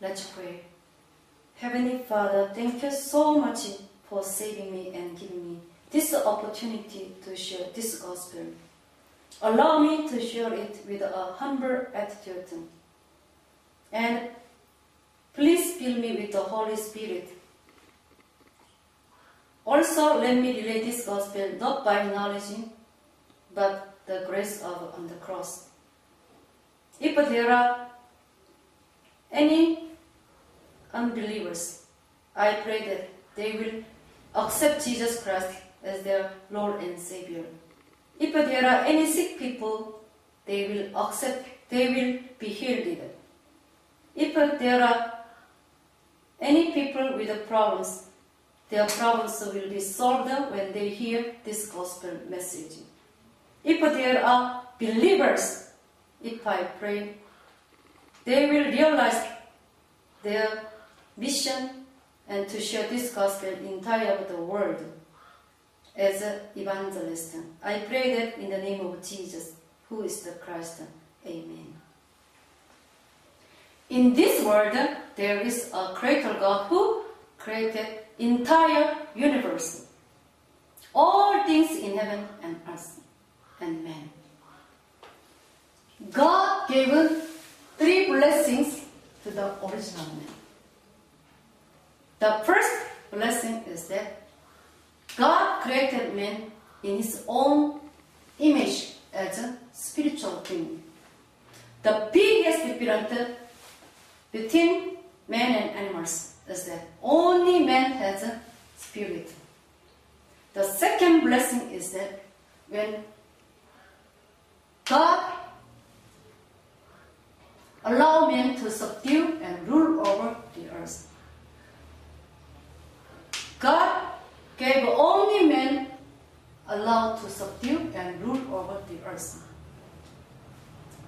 Let's pray. Heavenly Father, thank you so much for saving me and giving me this opportunity to share this gospel. Allow me to share it with a humble attitude. And please fill me with the Holy Spirit. Also, let me relay this gospel not by knowledge, but the grace of on the cross. If there are any unbelievers, I pray that they will accept Jesus Christ as their Lord and Savior. If there are any sick people, they will be healed. If there are any people with problems, their problems will be solved when they hear this gospel message. If there are believers, if I pray, they will realize their mission and to share this gospel entire the world as an evangelist. I pray that in the name of Jesus, who is the Christ. Amen. In this world, there is a creator God who created entire universe, all things in heaven and earth, and man. God gave 3 blessings to the original man. The first blessing is that God created man in his own image as a spiritual being. The biggest difference between man and animals is that only man has a spirit. The second blessing is that when God allowed man to subdue and rule over the earth, God gave only man allowed to subdue and rule over the earth.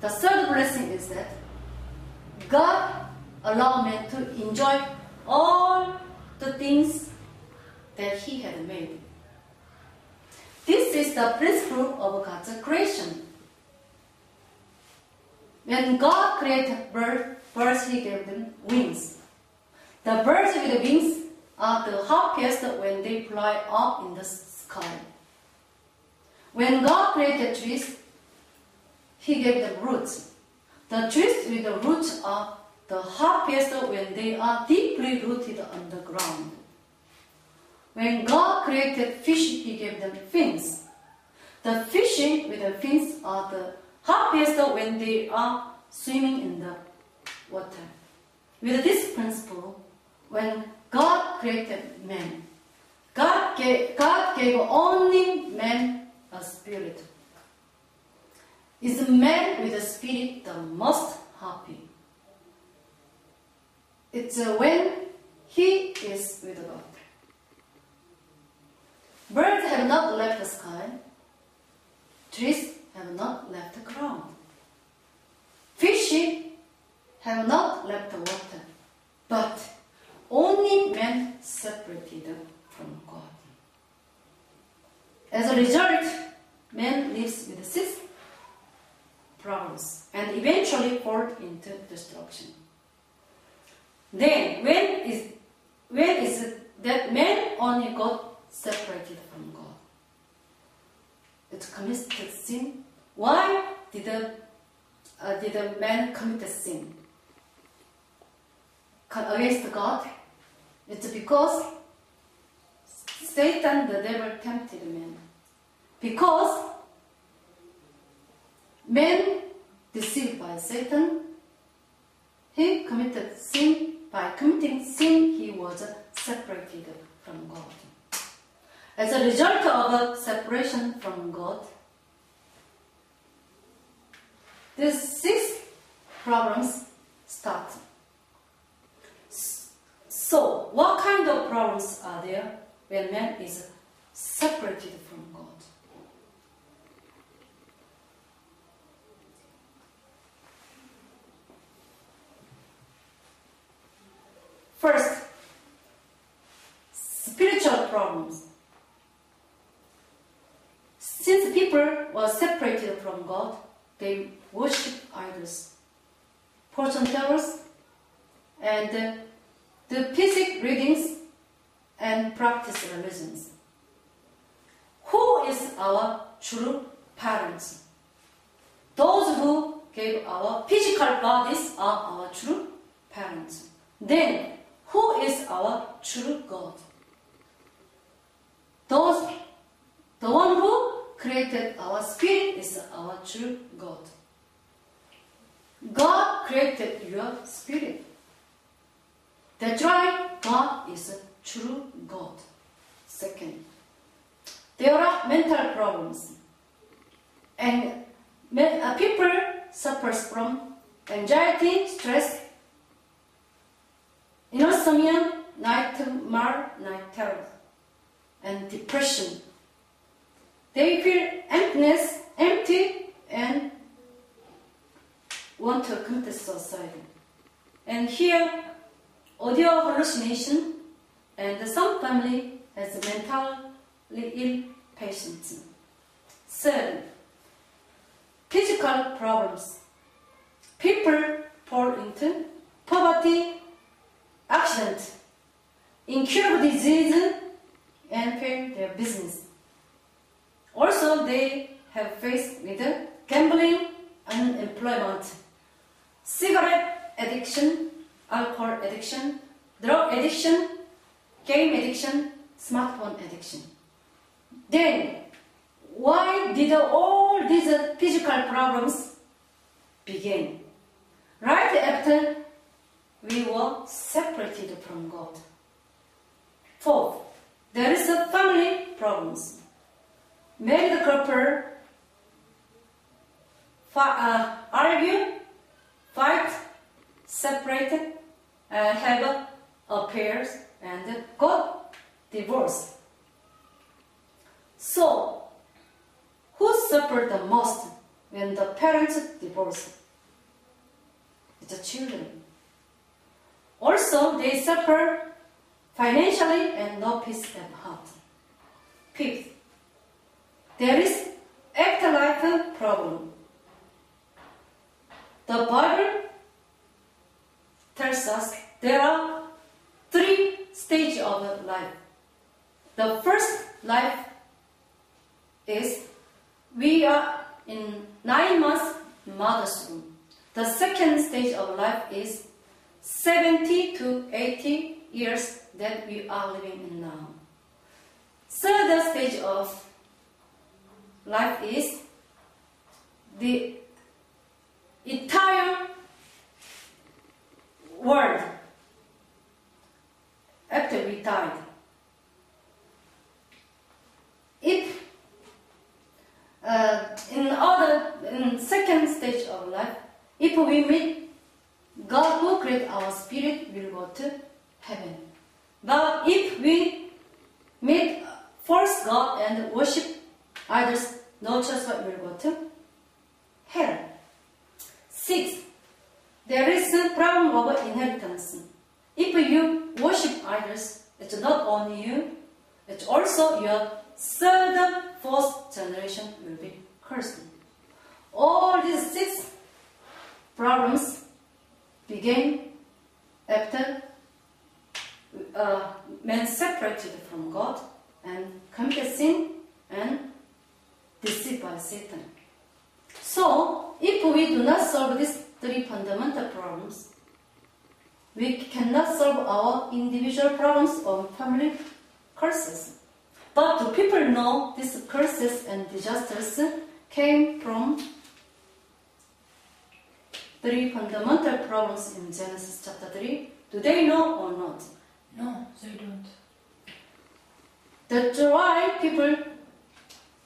The third blessing is that God allowed man to enjoy all the things that he had made. This is the principle of God's creation. When God created birds, he gave them wings. The birds with wings are the happiest when they fly up in the sky. When God created trees, he gave them roots. The trees with the roots are the happiest when they are deeply rooted on the ground. When God created fish, he gave them fins. The fish with the fins are the happiest when they are swimming in the water. With this principle, when God created man, God gave only man a spirit. Is man with a spirit the most happy? It's when he is with God. Birds have not left the sky. Trees have not left the ground. Fish have not left the water. But only man separated from God. As a result, man lives with 6 problems and eventually falls into destruction. Then, when is it that man only got separated from God? It committed sin. Why did the man commit sin against God? It's because Satan, the devil, tempted man. Because man, deceived by Satan, he committed sin. By committing sin, he was separated from God. As a result of a separation from God, these 6 problems start. So, what kind of problems are there when man is separated from God? First, spiritual problems. Since people were separated from God, they worship idols, fortune tellers, and do physics readings and practice religions. Who is our true parents? Those who gave our physical bodies are our true parents. Then, who is our true God? The one who created our spirit is our true God. God created your spirit. That's why God is a true God. Second, there are mental problems. And people suffer from anxiety, stress, insomnia, nightmare, night terror, and depression. They feel emptiness, empty, and want to commit suicide. And here, audio hallucination, and some family has mentally ill patients. Third, physical problems. People fall into poverty, accident, incurable disease, and fail their business. Also, they have faced with gambling, unemployment, cigarette addiction, alcohol addiction, drug addiction, game addiction, smartphone addiction. Then, why did all these physical problems begin? Right after we were separated from God. Fourth, there is a family problems. Married couple argue, fight, separated, have affairs, and got divorced. So, who suffered the most when the parents divorce? It's the children. Also, they suffer financially and no peace at heart. Fifth, there is afterlife problem. The Bible tells us there are 3 stages of life. The first life is we are in 9 months mother's womb. The second stage of life is 70 to 80 years that we are living in now. Third stage of life is the entire world after we died. If in second stage of life, if we meet God who created our spirit, will go to heaven. But if we meet false God and worship idols, no choice but will go to hell. 6. There is a problem of inheritance. If you worship idols, it's not only you, it's also your third, fourth generation will be cursed. All these 6 problems began after man separated from God and committed sin and deceived by Satan. So, if we do not solve these 3 fundamental problems, we cannot solve our individual problems or family curses. But do people know these curses and disasters came from 3 fundamental problems in Genesis chapter 3? Do they know or not? No, they don't. That's why people,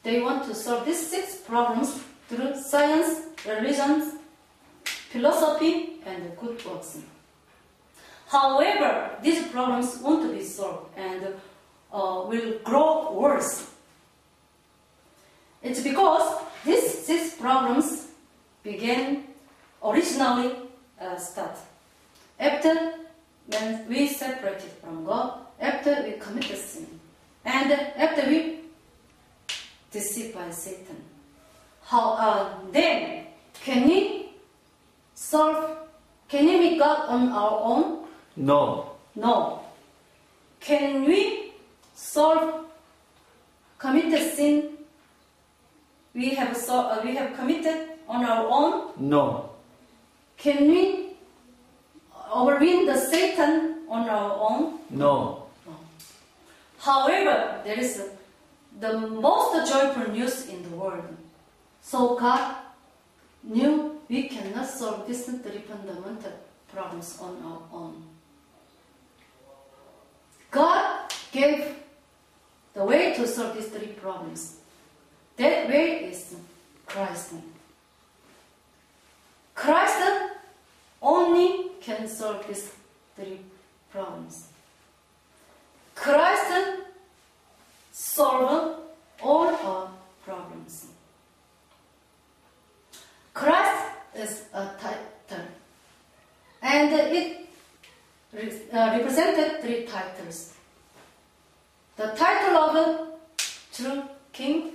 they want to solve these 6 problems through science, religion, philosophy, and good works. However, these problems won't be solved and will grow worse. It's because these 6 problems began originally start after when we separated from God, after we committed sin, and after we deceived by Satan. Then can we meet God on our own? No. No. Can we solve committed sin we have committed on our own? No. Can we overwin the Satan on our own? No. However, there is the most joyful news in the world. So God knew we cannot solve these three fundamental problems on our own. God gave the way to solve these three problems. That way is Christ. Christ only can solve these three problems. Christ solves all our problems. Christ is a title, and it represented three titles. The title of true king,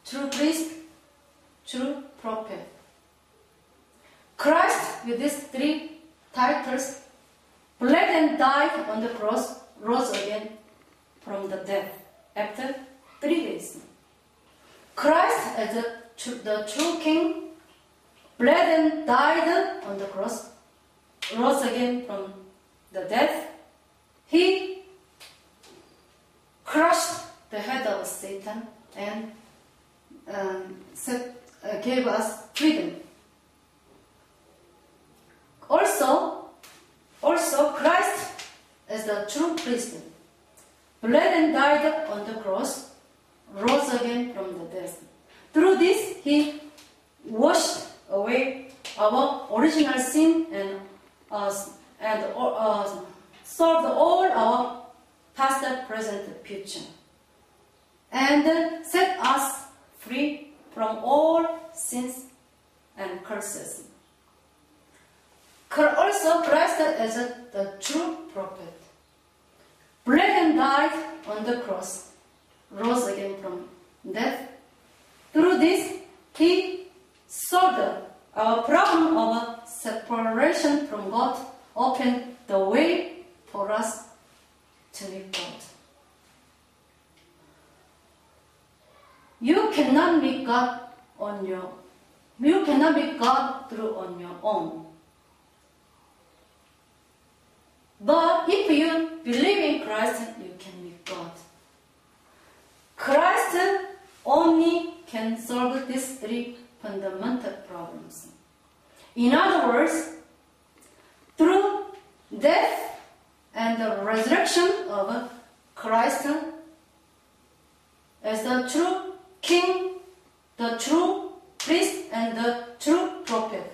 true priest, true prophet. Christ, with these three titles, bled and died on the cross, rose again from the dead after 3 days. Christ, as the true king, bled and died on the cross, rose again from the dead. He crushed the head of Satan and gave us freedom. Also, Christ as the true priest, bled and died on the cross, rose again from the dead. Through this, He washed away our original sin and solved all our past, present, future, and set us free from all sins and curses. Also, Christ as the true prophet, bled and died on the cross, rose again from death. Through this, He solved our problem of separation from God, opened the way for us to meet God. You cannot meet God through on your own. But if you believe in Christ, you can meet God. Christ only can solve these three fundamental problems. In other words, through death and the resurrection of Christ as the true king, the true priest, and the true prophet,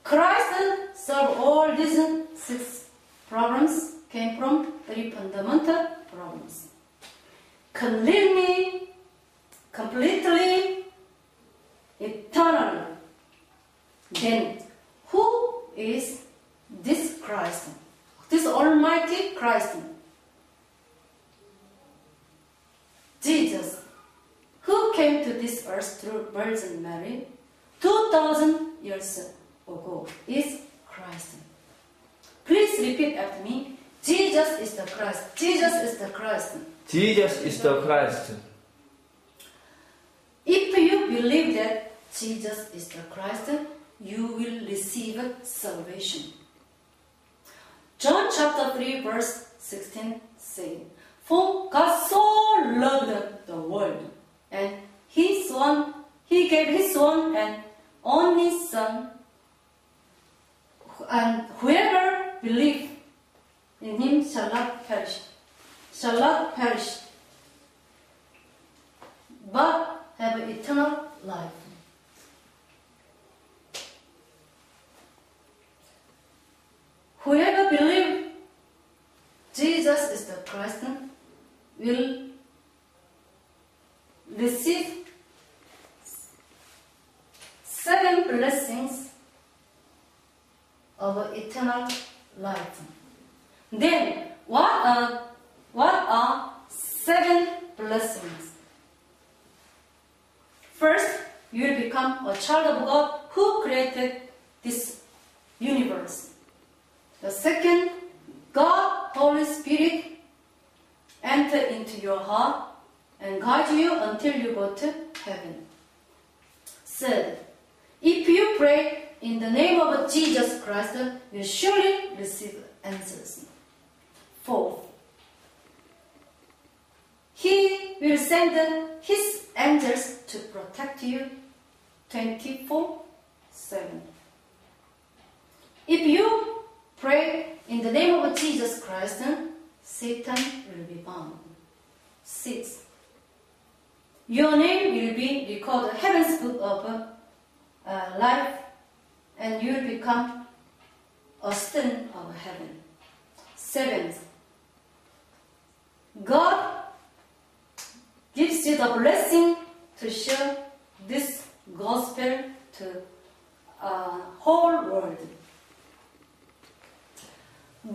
Christ solved all these 6 problems, came from 3 fundamental problems. Completely, eternally. Then, who is this Christ? This Almighty Christ? Jesus, who came to this earth through Virgin Mary 2,000 years ago, is Christ. Please repeat after me. Jesus is the Christ. Jesus is the Christ. Jesus is the Christ. If you believe that Jesus is the Christ, you will receive salvation. John chapter 3 verse 16 says, "For God so loved the world, and He gave His one and only Son, and whoever believes in Him shall not perish, but have eternal life." Whoever believes Jesus is the Christ will receive 7 blessings of eternal life. Then, what are 7 blessings? First, you will become a child of God who created this universe. The second, God, Holy Spirit, enter into your heart and guide you until you go to heaven. Third, if you pray in the name of Jesus Christ, you surely receive answers. Fourth, He will send His angels to protect you 24/7. If you pray in the name of Jesus Christ, Satan will be bound. Sixth, your name will be recorded in Heaven's book of life, and you will become a student of heaven. Seventh, God gives you the blessing to share this gospel to whole world.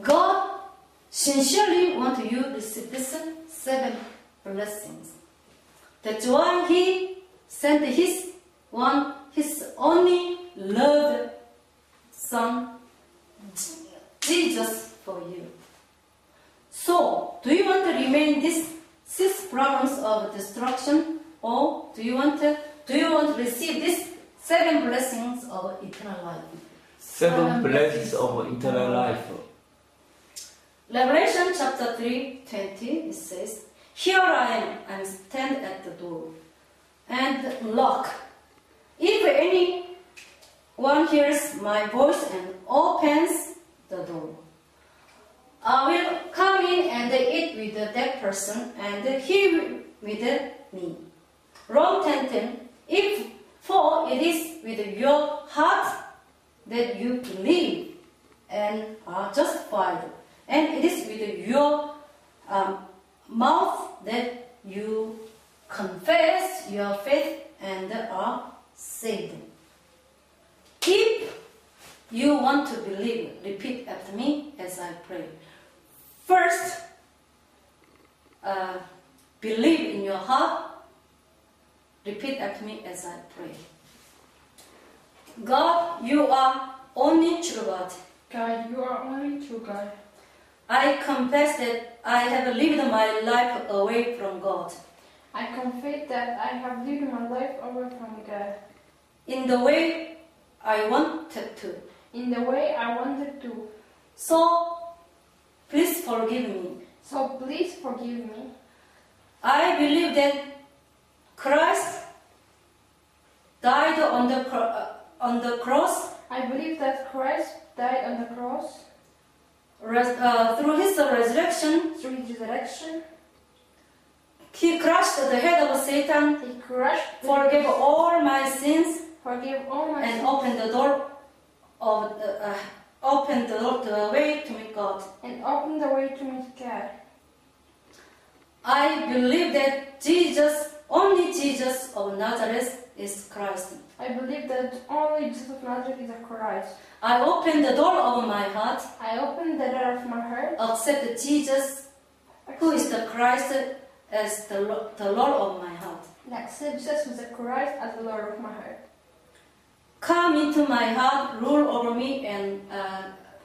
God sincerely wants you to receive these 7 blessings. That's why He sent His only loved Son, Jesus, for you. So, do you want to remain in these 6 problems of destruction, or do you want to receive these 7 blessings of eternal life? 7 blessings of eternal life. Revelation chapter 3:20, it says, "Here I am stand at the door and knock. If anyone hears my voice and opens the door, I will come in and eat with that person, and he with me." Rome 10:10, for it is with your heart that you believe and are justified, and it is with your mouth that you confess your faith and are saved. If you want to believe, repeat after me as I pray. First, believe in your heart. Repeat after me as I pray. God, you are only true God. God, you are only true God. I confess that I have lived my life away from God, I confess that I have lived my life away from God in the way I wanted to. in the way I wanted to. So, please forgive me. So please forgive me. I believe that Christ died on the cross. I believe that Christ died on the cross Through His resurrection, through His resurrection. He crushed the head of Satan, He crushed, forgave all my sins, forgave all my and sins, opened the way to meet God. and opened the way to meet God. I believe that only Jesus of Nazareth is Christ. I believe that only Jesus of Nazareth is a Christ. I open the door of my heart, I open the door of my heart, accept Jesus, who is the Christ, as the Lord of my heart. and accept Jesus who is the Christ as the Lord of my heart. Come into my heart, rule over me, and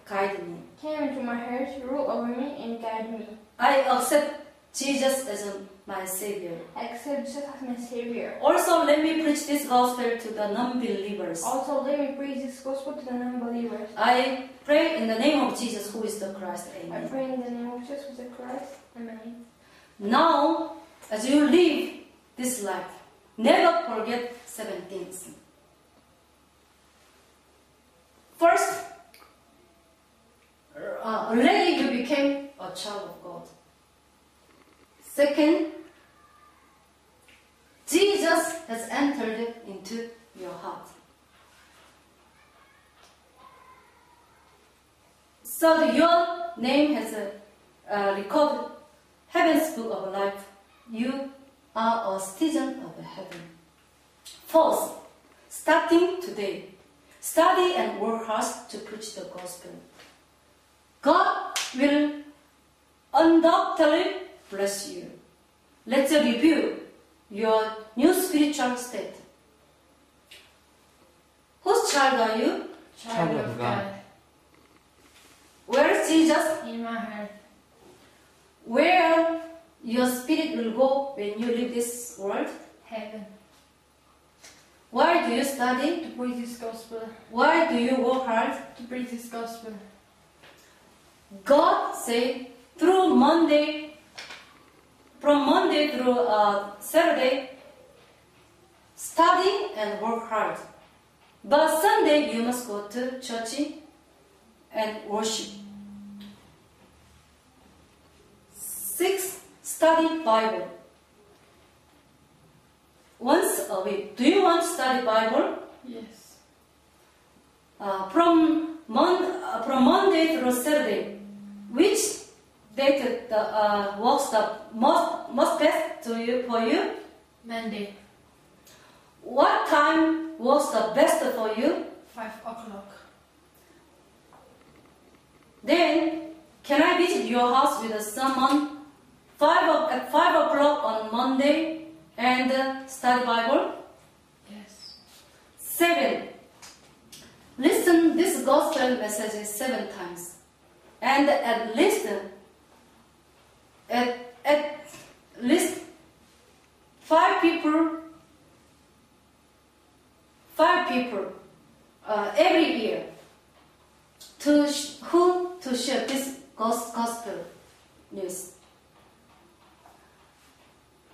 guide me. Come into my heart, rule over me, and guide me. I accept Jesus as my Savior. I accept Jesus as my Savior. Also, let me preach this gospel to the non-believers. Also, let me preach this gospel to the non-believers. I pray in the name of Jesus, who is the Christ. I Amen. pray in the name of Jesus who is the Christ. Amen. Now, as you live this life, never forget 7 things. First, already you became a child of God. Second, Jesus has entered into your heart. Third, your name has recorded Heaven's book of life. You are a citizen of heaven. Fourth, starting today, study and work hard to preach the gospel. God will undoubtedly bless you. Let's review your new spiritual state. Whose child are you? Child of God. is Jesus? In my heart. Where your spirit will go when you leave this world? Heaven. Why do you study? To preach this gospel. Why do you work hard? To preach this gospel. God said from Monday through Saturday, study and work hard. But Sunday you must go to church and worship. 6. Study Bible. Once a week. Do you want to study Bible? Yes. From Monday through Saturday, which date works the most best for you? Monday. What time works the best for you? 5 o'clock. Then, can I visit your house with someone at 5 o'clock on Monday and study Bible? Yes. 7. Listen this gospel message 7 times, and at least 5 people every year to share this gospel news.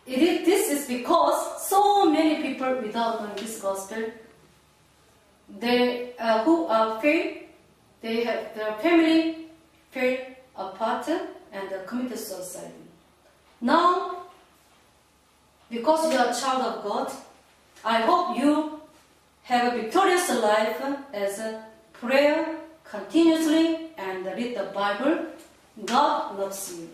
This is because so many people without knowing this gospel, they who are failed, they have their family fell apart and committed suicide. Now, because you are a child of God, I hope you have a victorious life as a prayer continuously and read the Bible. God loves you.